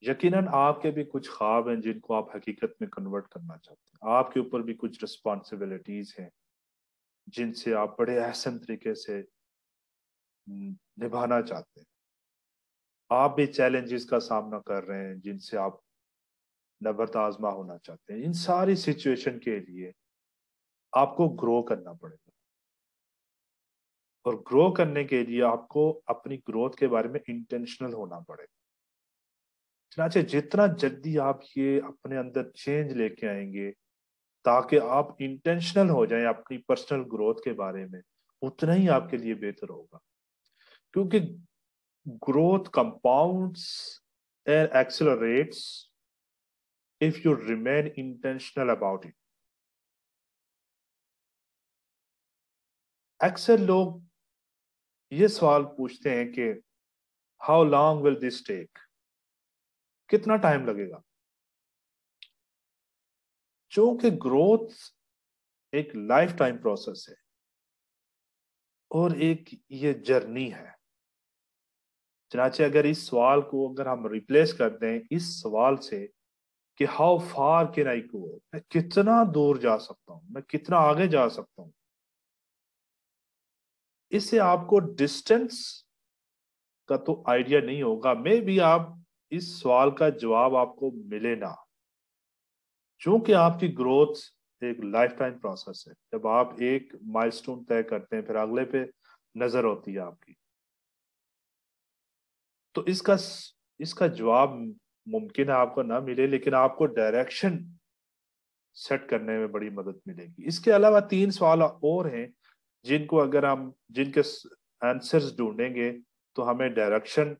यकीनन आपके भी कुछ ख्वाब हैं जिनको आप हकीकत में कन्वर्ट करना चाहते हैं। आपके ऊपर भी कुछ रिस्पॉन्सिबिलिटीज हैं जिनसे आप बड़े अहसन तरीके से निभाना चाहते हैं। आप भी चैलेंजेस का सामना कर रहे हैं जिनसे आप नबर्द आजमा होना चाहते हैं। इन सारी सिचुएशन के लिए आपको ग्रो करना पड़ेगा, और ग्रो करने के लिए आपको अपनी ग्रोथ के बारे में इंटेंशनल होना पड़ेगा। चनाचे जितना जल्दी आप ये अपने अंदर चेंज लेके आएंगे ताकि आप इंटेंशनल हो जाएं अपनी पर्सनल ग्रोथ के बारे में, उतना ही आपके लिए बेहतर होगा। क्योंकि growth compounds and accelerates if you remain intentional about it. अक्सर लोग ये सवाल पूछते हैं कि how long will this take, कितना टाइम लगेगा। चूंकि ग्रोथ एक लाइफ टाइम प्रोसेस है और एक ये जर्नी है। चनाचे अगर इस सवाल को अगर हम रिप्लेस कर दें इस सवाल से कि हाउ फार कैन आई गो, मैं कितना दूर जा सकता हूं, मैं कितना आगे जा सकता हूं, इससे आपको डिस्टेंस का तो आइडिया नहीं होगा। मे भी आप इस सवाल का जवाब आपको मिले ना, क्योंकि आपकी ग्रोथ एक लाइफ टाइम प्रोसेस है। जब आप एक माइलस्टोन तय करते हैं फिर अगले पे नजर होती है आपकी, तो इसका जवाब मुमकिन है आपको ना मिले, लेकिन आपको डायरेक्शन सेट करने में बड़ी मदद मिलेगी। इसके अलावा 3 सवाल और हैं जिनको अगर हम जिनके आंसर्स ढूंढेंगे तो हमें डायरेक्शन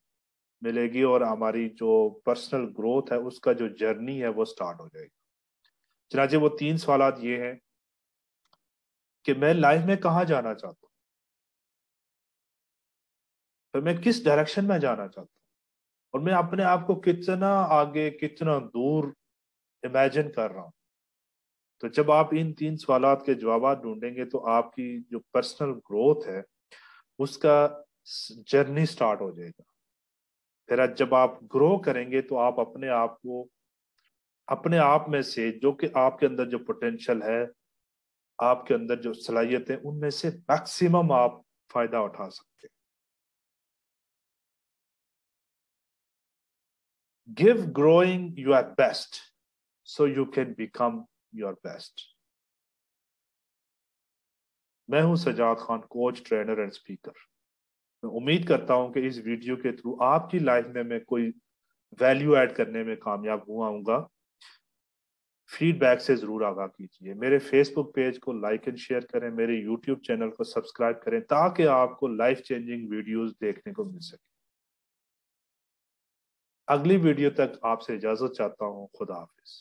मिलेगी और हमारी जो पर्सनल ग्रोथ है उसका जो जर्नी है वो स्टार्ट हो जाएगी। चनाचे वो 3 सवाल ये हैं कि मैं लाइफ में कहाँ जाना चाहता हूँ, फिर मैं किस डायरेक्शन में जाना चाहता हूँ, और मैं अपने आप को कितना आगे कितना दूर इमेजिन कर रहा हूँ। तो जब आप इन 3 सवालों के जवाब ढूंढेंगे तो आपकी जो पर्सनल ग्रोथ है उसका जर्नी स्टार्ट हो जाएगा। फिर आज जब आप ग्रो करेंगे तो आप अपने आप को अपने आप में से जो कि आपके अंदर जो पोटेंशियल है, आपके अंदर जो सलाहियत है, उनमें से मैक्सिमम आप फायदा उठा सकते हैं। Give growing your best so you can become your best. मैं हूं Sajjad Khan, coach, trainer and speaker. मैं उम्मीद करता हूं कि इस वीडियो के थ्रू आपकी लाइफ में मैं कोई वैल्यू ऐड करने में कामयाब हुआ हूँगा। फीडबैक से जरूर आगाह कीजिए। मेरे फेसबुक पेज को लाइक एंड शेयर करें, मेरे यूट्यूब चैनल को सब्सक्राइब करें ताकि आपको लाइफ चेंजिंग वीडियोस देखने को मिल सके। अगली वीडियो तक आपसे इजाजत चाहता हूं। खुदा हाफिज।